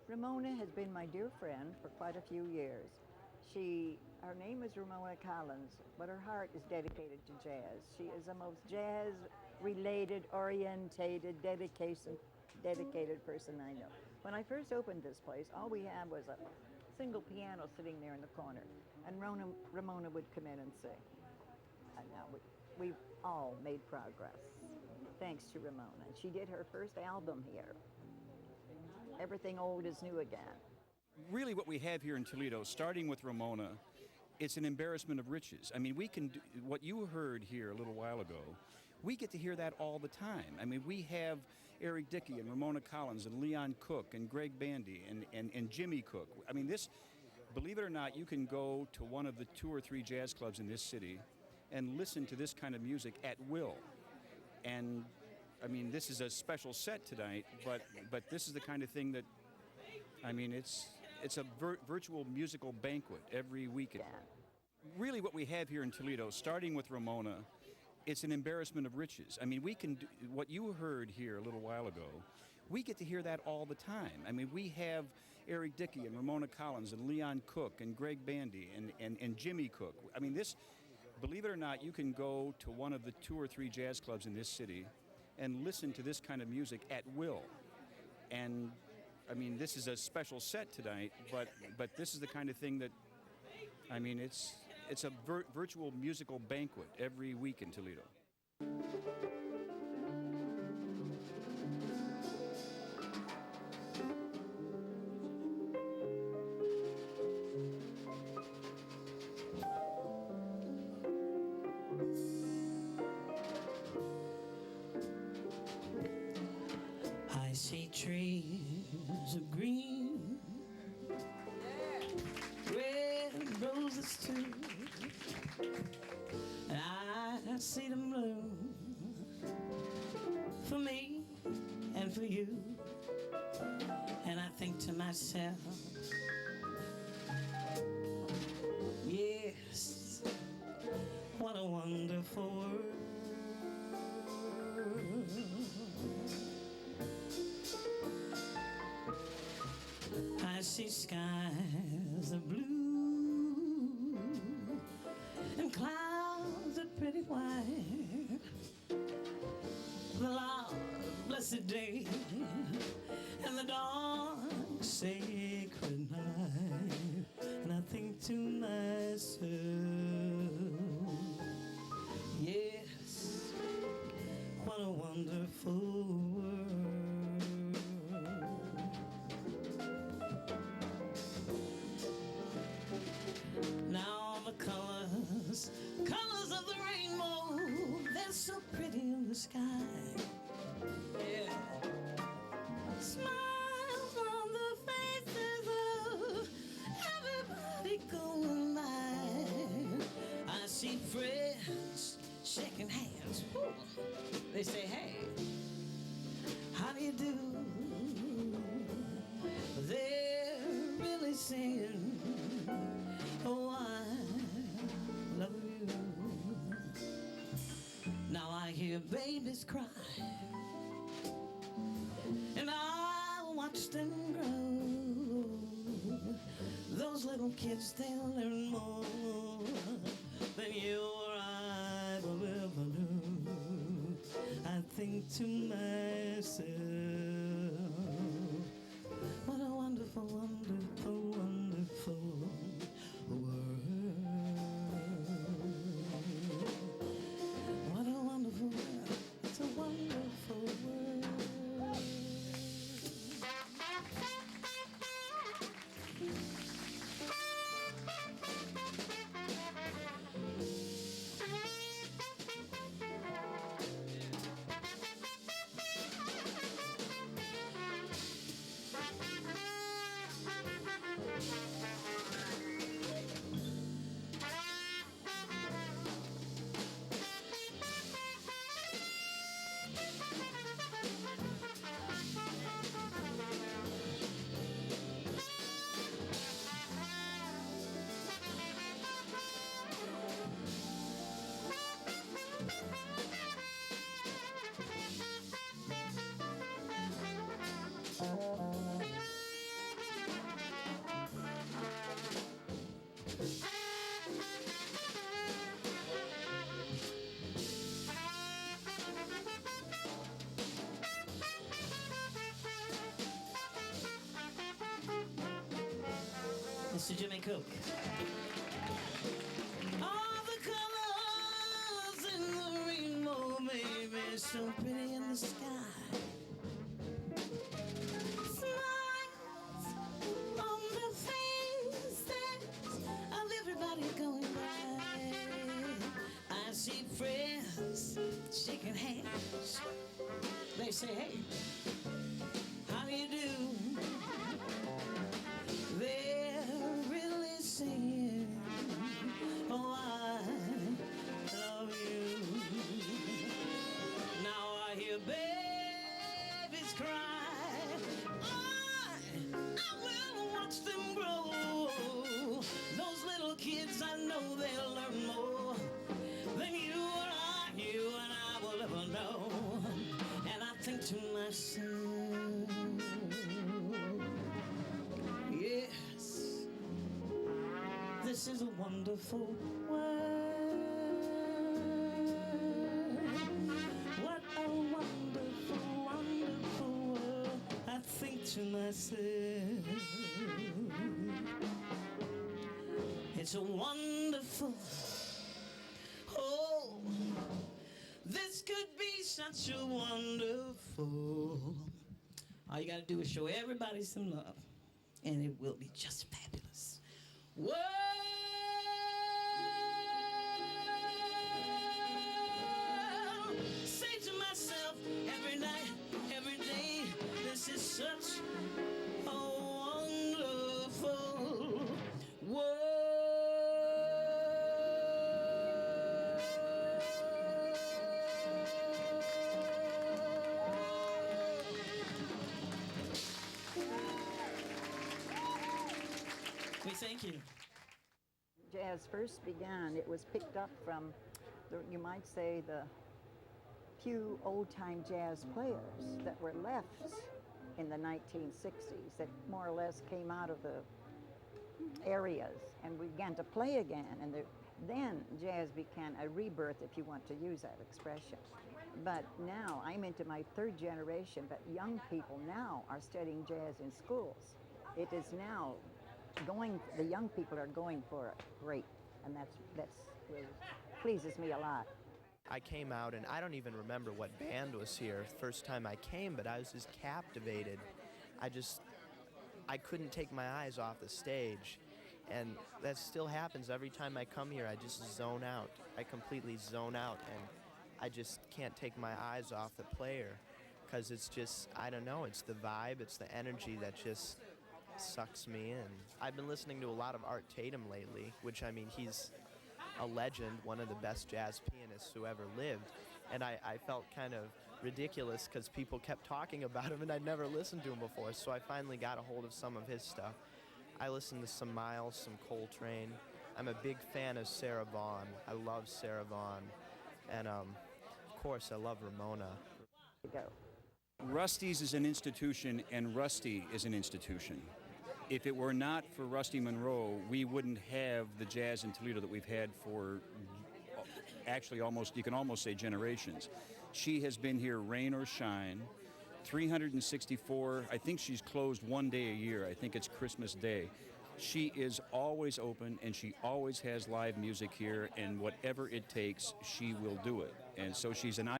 Ramona has been my dear friend for quite a few years. Her name is Ramona Collins, but her heart is dedicated to jazz. She is the most jazz-related, dedicated person I know. When I first opened this place, all we had was a single piano sitting there in the corner, and Ramona would come in and sing. And now we've all made progress, thanks to Ramona. She did her first album here. Everything old is new again. Really what we have here in Toledo, starting with Ramona, it's an embarrassment of riches. I mean, we can do what you heard here a little while ago. We get to hear that all the time. I mean, we have Eric Dickey and Ramona Collins and Leon Cook and Greg Bandy and Jimmy Cook. I mean, believe it or not, you can go to one of the 2 or 3 jazz clubs in this city and listen to this kind of music at will. And I mean, this is a special set tonight, but this is the kind of thing that, I mean, it's a virtual musical banquet every weekend. Yeah. Really what we have here in Toledo, starting with Ramona, it's an embarrassment of riches. I mean, we can do what you heard here a little while ago. We get to hear that all the time. I mean, we have Eric Dickey and Ramona Collins and Leon Cook and Greg Bandy and Jimmy Cook. I mean, believe it or not, you can go to one of the 2 or 3 jazz clubs in this city and listen to this kind of music at will. And I mean, this is a special set tonight, but this is the kind of thing that, I mean, it's a virtual musical banquet every week in Toledo. I see trees of green, red roses too, and I see them bloom for me and for you. And I think to myself, yes, what a wonderful world. I see skies of blue and clouds of pretty white. The long blessed day and the dark sacred night. And I think to myself, yes, what a wonderful world. Now the colors of the rainbow, they're so pretty in the sky. Yeah. Smiles on the faces of everybody going by. I see friends shaking hands. Ooh. They say, hey, how do you do? They're really saying, oh, I love you. Now I hear babies cry, and I watch them grow. Those little kids, they'll learn more than you or I will ever do. I think to myself, what a wonderful, wonderful, wonderful world. What a wonderful world. It's a wonderful world. Mr. Jimmy Cook. All the colors in the rainbow, baby, so pretty in the sky. Smiles on the faces of everybody going by. I see friends shaking hands. They say, hey, how do you do? They're really saying, oh, I love you. Now I hear babies cry. I will watch them grow. Those little kids, I know they'll learn more than you and I will ever know. And I think to myself, yes, this is a wonderful world. What a wonderful, wonderful world. I think to myself, it's a wonderful, oh, this could be such a wonderful. All you gotta do is show everybody some love, and it will be just fabulous. Whoa! Say to myself every night, every day, this is such a wonderful world. We thank you. Jazz first began, it was picked up from, you might say, the few old-time jazz players that were left in the 1960s that more or less came out of the areas and began to play again. And then jazz began a rebirth, if you want to use that expression. But now I'm into my third generation, but young people now are studying jazz in schools. It is now the young people are going for it great, and that's pleases me a lot. I came out and I don't even remember what band was here first time I came, but I was just captivated. I couldn't take my eyes off the stage, and that still happens every time I come here. I just zone out. I completely zone out, and I just can't take my eyes off the player, because it's just, I don't know, it's the vibe, it's the energy that just sucks me in. I've been listening to a lot of Art Tatum lately, which, I mean, he's a legend, one of the best jazz pianists who ever lived, and I felt kind of ridiculous because people kept talking about him and I'd never listened to him before, so I finally got a hold of some of his stuff. I listened to some Miles, some Coltrane. I'm a big fan of Sarah Vaughan. I love Sarah Vaughan, and of course I love Ramona. Go. Rusty's is an institution, and Rusty is an institution. If it were not for Rusty Monroe, we wouldn't have the jazz in Toledo that we've had for actually you can almost say generations. She has been here rain or shine, 364, I think she's closed one day a year. I think it's Christmas Day. She is always open, and she always has live music here, and whatever it takes, she will do it. And so she's an